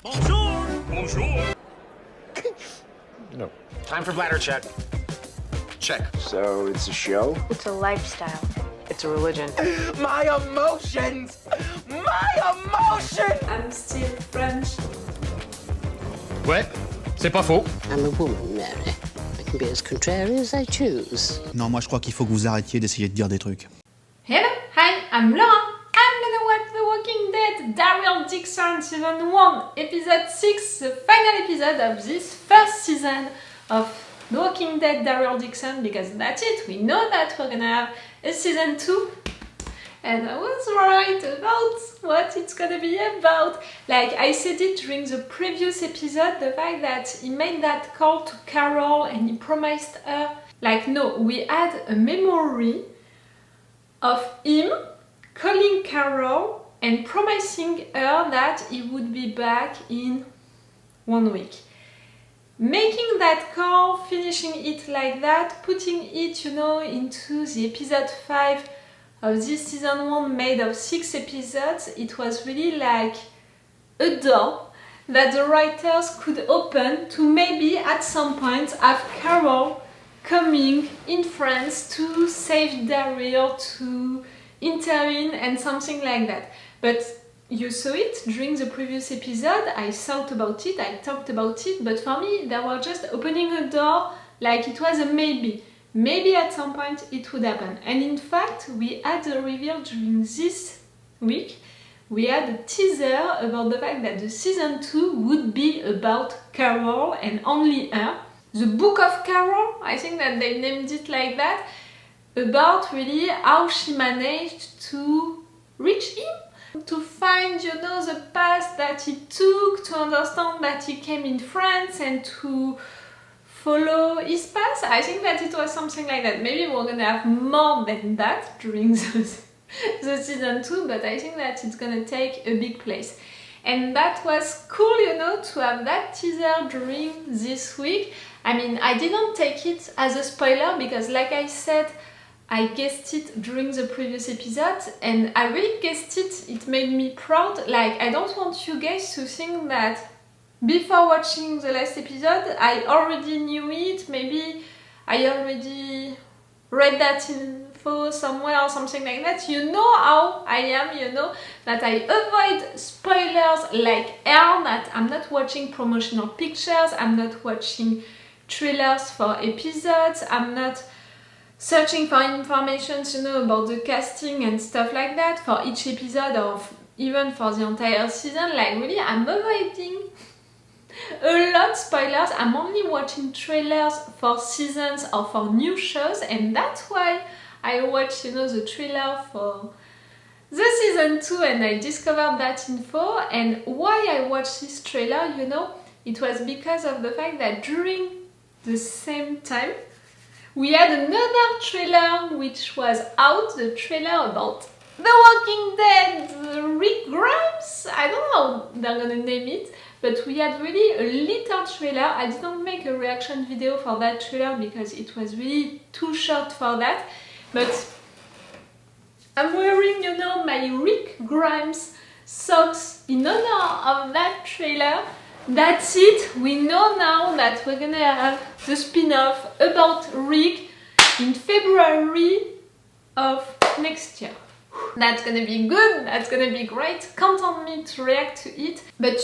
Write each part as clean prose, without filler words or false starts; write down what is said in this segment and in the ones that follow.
Bonjour! Bonjour! No. Time for bladder check. Check. So it's a show? It's a lifestyle. It's a religion. My emotions! My emotions! I'm still French. Ouais, c'est pas faux. I'm a woman, Mary. I can be as contrary as I choose. Non, moi je crois qu'il faut que vous arrêtiez d'essayer de dire des trucs. Hello, hi, I'm Laura. I'm gonna watch The Walking Dead, Daryl, Dixon, Season 1, Episode 6, the final episode of this first season of The Walking Dead, Daryl, Dixon, because that's it. We know that we're gonna have a Season 2. And I was right about what it's gonna be about. Like I said it during the previous episode, the fact that he made that call to Carol and he promised her. Like no, we had a memory of him calling Carol and promising her that he would be back in 1 week. Making that call, finishing it like that, putting it, into the episode 5 of this season 1 made of 6 episodes, it was really like a door that the writers could open to maybe at some point have Carol coming in France to save Daryl, to intervene and something like that. But you saw it during the previous episode, I thought about it, I talked about it, but for me they were just opening a door like it was a maybe. Maybe at some point it would happen. And in fact, we had a reveal during this week. We had a teaser about the fact that the season 2 would be about Carol and only her. The Book of Carol, I think that they named it like that, about really how she managed to reach him, to find, the path that he took, to understand that he came in France and to follow his path. I think that it was something like that. Maybe we're gonna have more than that during the season 2, but I think that it's gonna take a big place. And that was cool, to have that teaser during this week. I mean, I didn't take it as a spoiler because, like I said, I guessed it during the previous episode and I really guessed it. It made me proud. Like, I don't want you guys to think that before watching the last episode, I already knew it. Maybe I already read that info somewhere or something like that. You know how I am, that I avoid spoilers like hell, that I'm not watching promotional pictures, I'm not watching trailers for episodes, I'm not searching for information, about the casting and stuff like that for each episode or even for the entire season. Like really, I'm avoiding a lot spoilers. I'm only watching trailers for seasons or for new shows, and that's why I watched, the trailer for the season 2 and I discovered that info. And why I watched this trailer, it was because of the fact that during the same time we had another trailer which was out, the trailer about The Walking Dead, Rick Grimes, I don't know how they're gonna name it, but we had really a little trailer. I didn't make a reaction video for that trailer because it was really too short for that, but I'm wearing, my Rick Grimes socks in honor of that trailer. That's it, we know now that we're gonna have the spin-off about Rick in February of next year. That's gonna be good, that's gonna be great, count on me to react to it. But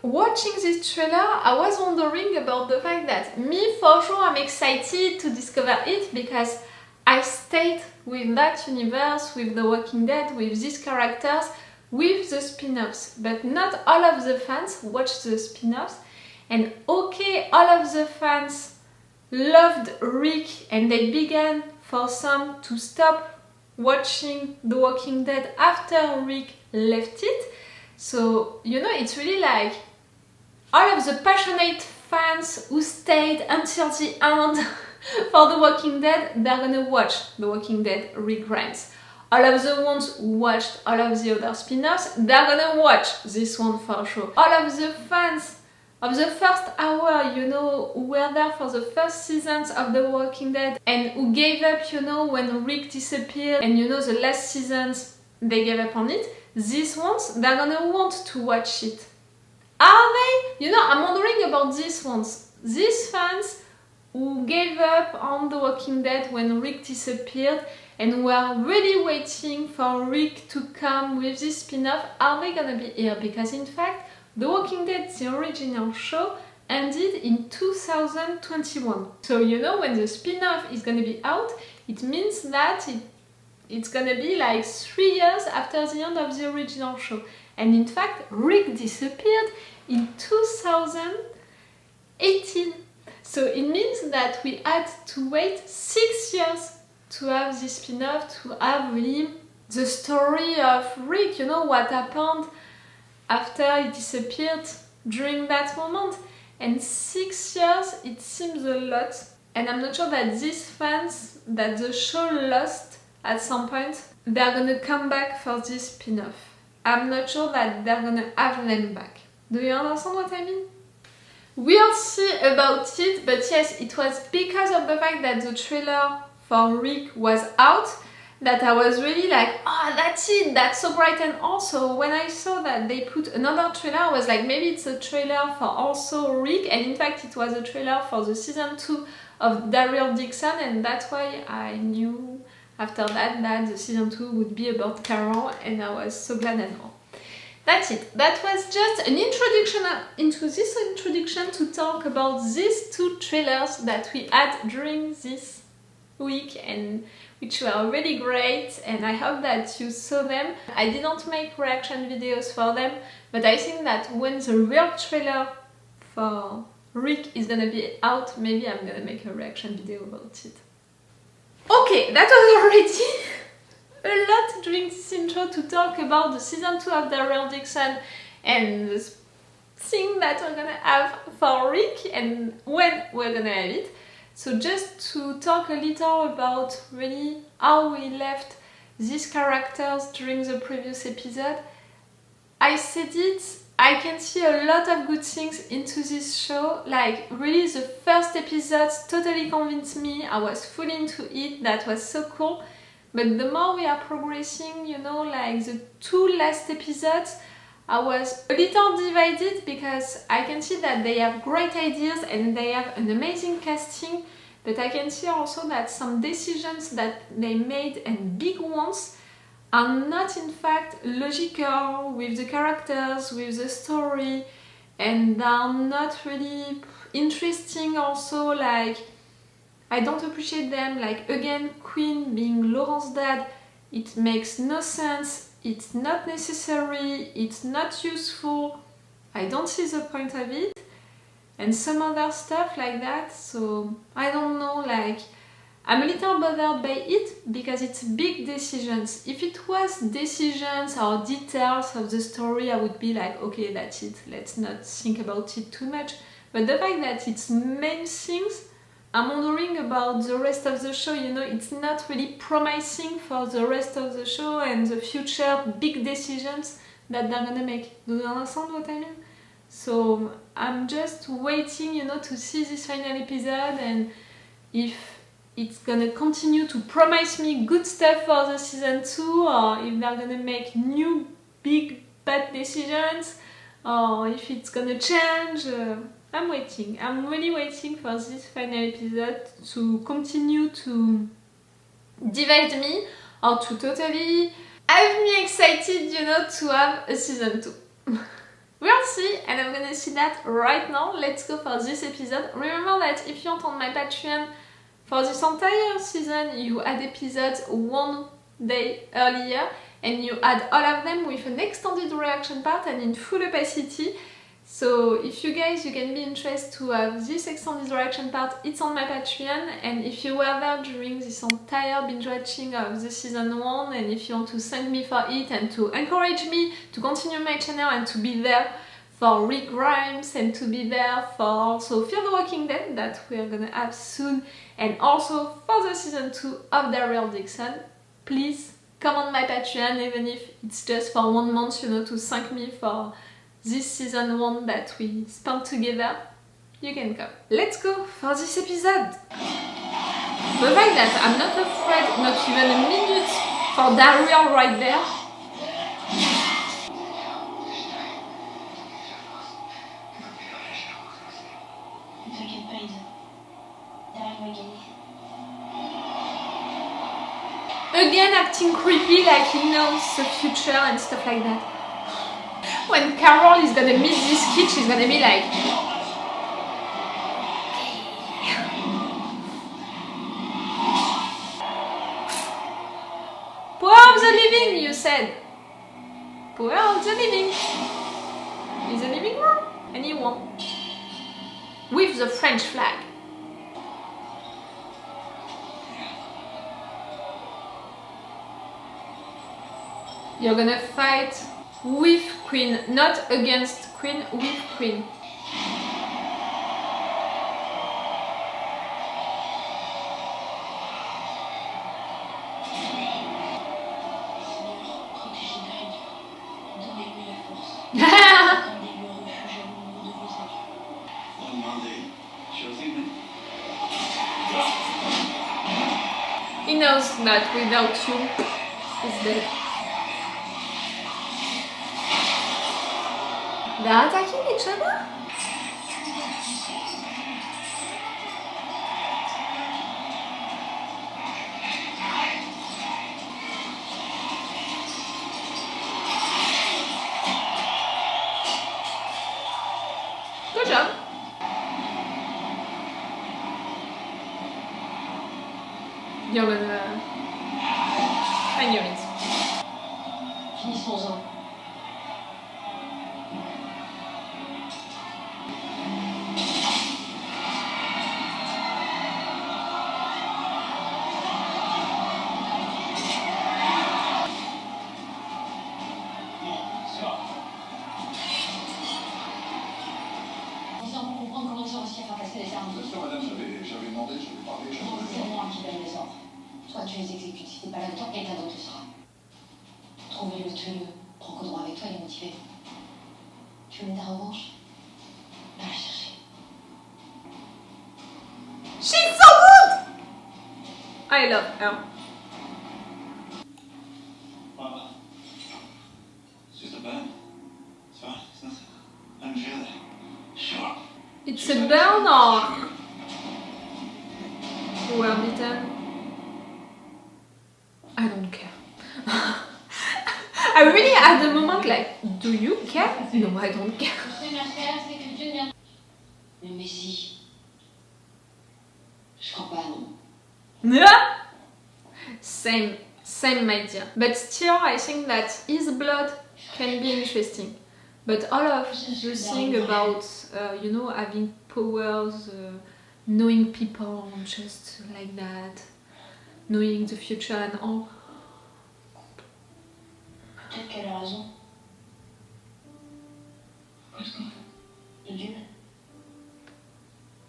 watching this trailer, I was wondering about the fact that me, for sure, I'm excited to discover it because I stayed with that universe, with The Walking Dead, with these characters, with the spin-offs, but not all of the fans watched the spin-offs. And okay, all of the fans loved Rick and they began for some to stop watching The Walking Dead after Rick left it. So, it's really like all of the passionate fans who stayed until the end for The Walking Dead, they're gonna watch The Walking Dead Rick Grimes. All of the ones who watched all of the other spin-offs, they're gonna watch this one for sure. All of the fans of the first hour, who were there for the first seasons of The Walking Dead and who gave up, when Rick disappeared and the last seasons they gave up on it, these ones, they're gonna want to watch it. Are you know, I'm wondering about these ones. These fans who gave up on The Walking Dead when Rick disappeared and were really waiting for Rick to come with this spin-off, are they gonna be here? Because in fact, The Walking Dead, the original show, ended in 2021. So you know, when the spin-off is gonna be out, it means that it's gonna be like 3 years after the end of the original show. And in fact, Rick disappeared in 2018. So it means that we had to wait 6 years to have this spin-off, to have really the story of Rick, you know, what happened after he disappeared during that moment. And 6 years, it seems a lot. And I'm not sure that these fans that the show lost at some point, they're gonna come back for this spin-off. I'm not sure that they're gonna have them back. Do you understand what I mean? We'll see about it, but yes, it was because of the fact that the trailer for Rick was out that I was really like, oh, that's it, that's so bright. And also, when I saw that they put another trailer, I was like, maybe it's a trailer for also Rick, and in fact it was a trailer for the season 2 of Daryl Dixon, and that's why I knew after that the season 2 would be about Carol, and I was so glad and all. That's it. That was just an introduction into this introduction to talk about these 2 trailers that we had during this week, and which were really great, and I hope that you saw them. I didn't make reaction videos for them, but I think that when the real trailer for Rick is gonna be out, maybe I'm gonna make a reaction video about it. Okay, that was already a lot during this intro to talk about the season 2 of Daryl Dixon and the thing that we're gonna have for Rick and when we're gonna have it. So just to talk a little about really how we left these characters during the previous episode. I said it, I can see a lot of good things into this show. Like really the first episodes totally convinced me, I was fully into it, that was so cool. But the more we are progressing, you know, like the 2 last episodes, I was a little divided because I can see that they have great ideas and they have an amazing casting, but I can see also that some decisions that they made, and big ones, are not in fact logical with the characters, with the story, and are not really interesting also. Like, I don't appreciate them. Like, again, Quinn being Laurent's dad, it makes no sense, it's not necessary, it's not useful, I don't see the point of it, and some other stuff like that. So I don't know, like, I'm a little bothered by it because it's big decisions. If it was decisions or details of the story, I would be like, okay, that's it, let's not think about it too much. But the fact that it's main things, I'm wondering about the rest of the show. You know, it's not really promising for the rest of the show and the future big decisions that they're gonna make. Do you understand what I mean? So I'm just waiting, you know, to see this final episode, and if it's gonna continue to promise me good stuff for the season 2, or if they're gonna make new big bad decisions, or if it's gonna change. I'm waiting. I'm really waiting for this final episode to continue to divide me, or to totally have me excited, you know, to have a season 2. We'll see, and I'm gonna see that right now. Let's go for this episode. Remember that if you aren't on my Patreon, for this entire season you had episodes 1 day earlier, and you had all of them with an extended reaction part and in full opacity. So if you guys, you can be interested to have this extended reaction part, it's on my Patreon. And if you were there during this entire binge watching of the season 1, and if you want to thank me for it and to encourage me to continue my channel and to be there for Rick Grimes, and to be there for also Fear the Walking Dead that we're gonna have soon, and also for the season 2 of Daryl Dixon, please come on my Patreon, even if it's just for 1 month, you know, to thank me for this season 1 that we spent together. You can come. Let's go for this episode. The fact that I'm not afraid, not even a minute, for Daryl right there. Ne t'inquiète pas, Ida. Daryl va gagner. Again acting creepy like he knows the future and stuff like that. When Carol is gonna meet this kid, she's gonna be like... Power of the living, you said. Power of the living. Is the living one? Anyone. With the French flag. You're gonna fight with Quinn, not against Quinn, with Quinn. He knows that without you, he's dead. They're attacking each other? Good job. You're gonna find your means. Finissons-en. Toi, tu les exécutes. Si t'es pas là dedans, quelqu'un d'autre le sera. Trouvez-le, tuez-le. Prends Codron avec toi, il est motivé. Tu veux ta revanche? Va la chercher. She's so good! I love her. It's just a burn. It's fine. It's nothing. I don't feel it. Sure. It's a burn or... Well beaten. I don't care. I really had a moment like, do you care? No, I don't care. Mais Messi. Je crois pas, non. Same my dear. But still, I think that his blood can be interesting. But all of the thing about, you know, having powers, knowing people just like that, knowing the future and all. Peut-être qu'elle a raison. Le Dieu.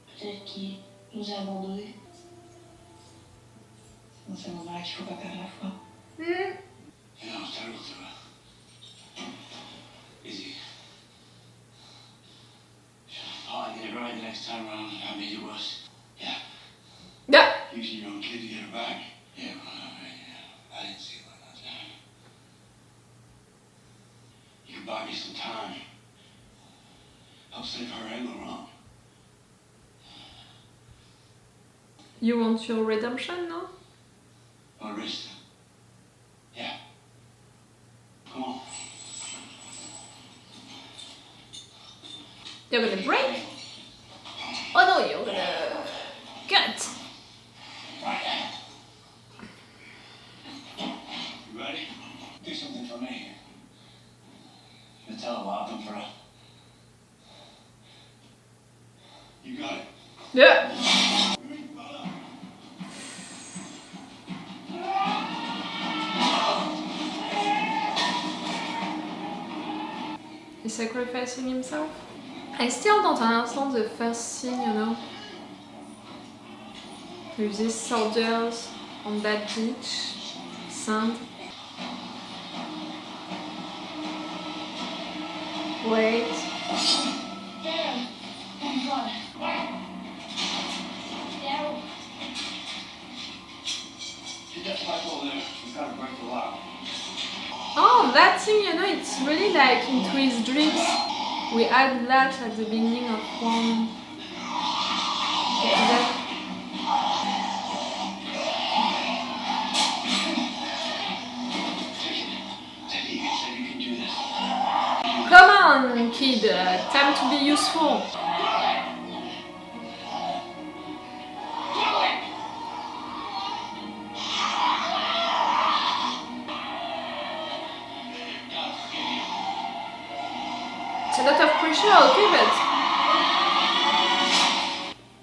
Peut-être qu'il nous a abandonnés. C'est dans ces moments-là qu'il faut pas perdre la foi. You know, it's terrible to her. Easy. Oh, I get it right the next time around. I made it worse. Yeah. Yeah. Using your own kid to get her back. Yeah, well, I didn't see it like that. You can buy me some time. Help save her and Laurent. You want your redemption, no? Or risk. Yeah. Come on. You're gonna break? Oh no, you're gonna cut. Right. You ready? Do something for me. You tell her what I've done for her. You got it. Yeah. He's sacrificing himself? I still don't understand the first scene, you know. With these soldiers on that beach, sand. Wait. Daryl! Oh God! Daryl! Get that flagpole there. He's got to break the lock. Oh, that thing, you know, it's really like into his dreams. We had that at the beginning of one. episode. Come on, kid, time to be useful. It's a lot of pressure, okay, but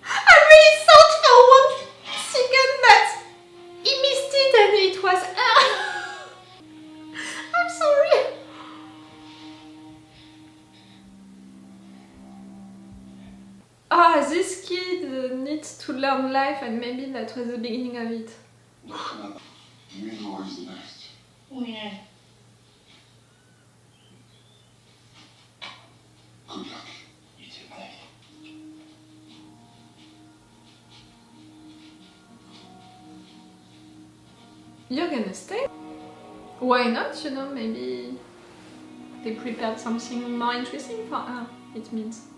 I really thought for one second that he missed it and it was I'm sorry. Ah, this kid needs to learn life and maybe that was the beginning of it. Where's the next? Yeah. Good luck. You too, thank you. You're gonna stay? Why not, you know, maybe they prepared something more interesting for her, it means.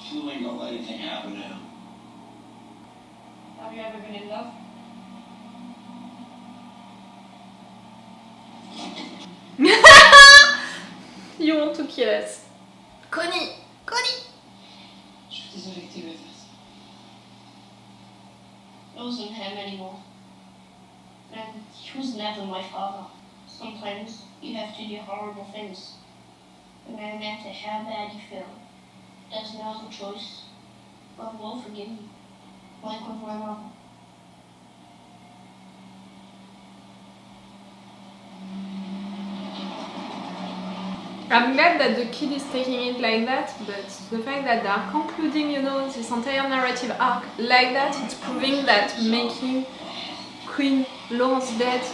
Flu ain't gonna let anything happen now. Have you ever been in love? You want to kill us. Connie! Connie! Je suis désolée que tu le fasses. I wasn't him anymore. And he was never my father. Sometimes you have to do horrible things. And no matter how bad you feel, there's no other choice. God will forgive you. Like with my mom. I'm glad that the kid is taking it like that, but the fact that they are concluding, you know, this entire narrative arc like that, it's proving that making Quinn Laurent's death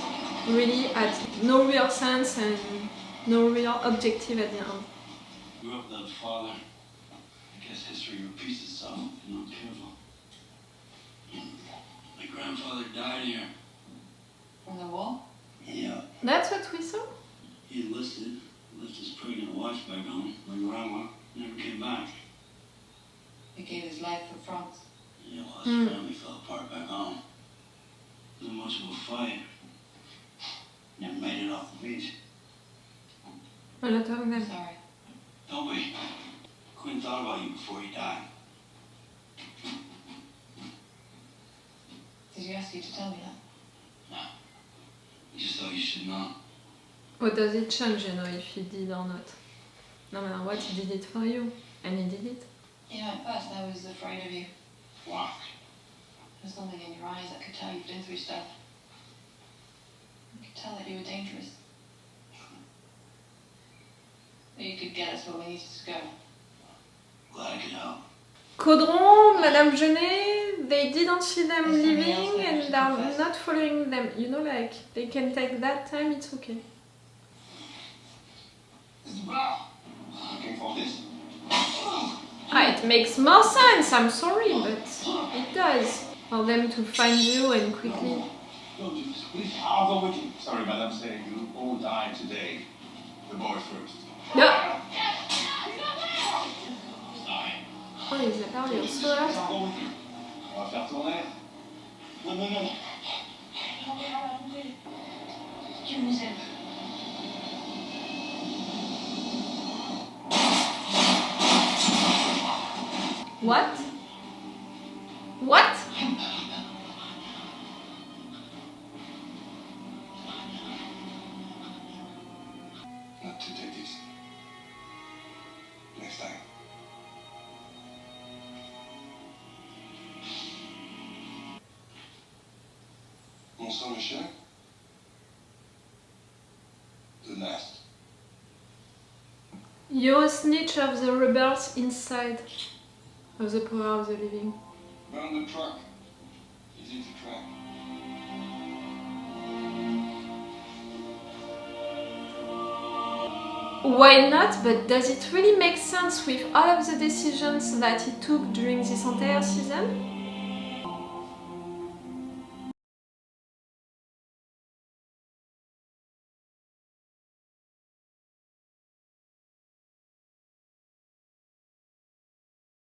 really had no real sense and no real objective at the end. Grew up without a father. I guess history repeats itself if you're not careful. My grandfather died here. From the wall? Yeah. That's what we saw? He enlisted, left his pregnant wife back home. My grandma never came back. He gave his life for France. Yeah, well, his family fell apart back home. Wasn't much of a fight. Never made it off the beach. A lot of them. Sorry. Don't be. Quinn thought about you before he died. Did he ask you to tell me that? No. He just thought you should know. What does it change, you know, if he did or not? No matter what, he did it for you. And he did it. Yeah, at first I was afraid of you. Why? There's something in your eyes that could tell you've been through stuff. I could tell that you were dangerous. That you could get us where we needed to go. Glad I could help. Codron, Madame Genet, they didn't see them leaving and they're not following them. You know, like, they can take that time, it's okay. Looking for this. Ah, it makes more sense, I'm sorry, but it does. For them to find you and quickly... Don't do this, please. I'll go with you. Sorry, Madame, saying you all die today. The boy first. Yeah. Sorry. Oh, les apparts, ils sont là. I'll go with you. On va faire tourner. Non, non, non. Tu nous aimes. What? What? Not today, Dixon. Next time. Mon sang, Michel? The last. You're a snitch of the rebels inside of the power of the living. Round the truck. Easy to track. Why not? But does it really make sense with all of the decisions that he took during this entire season?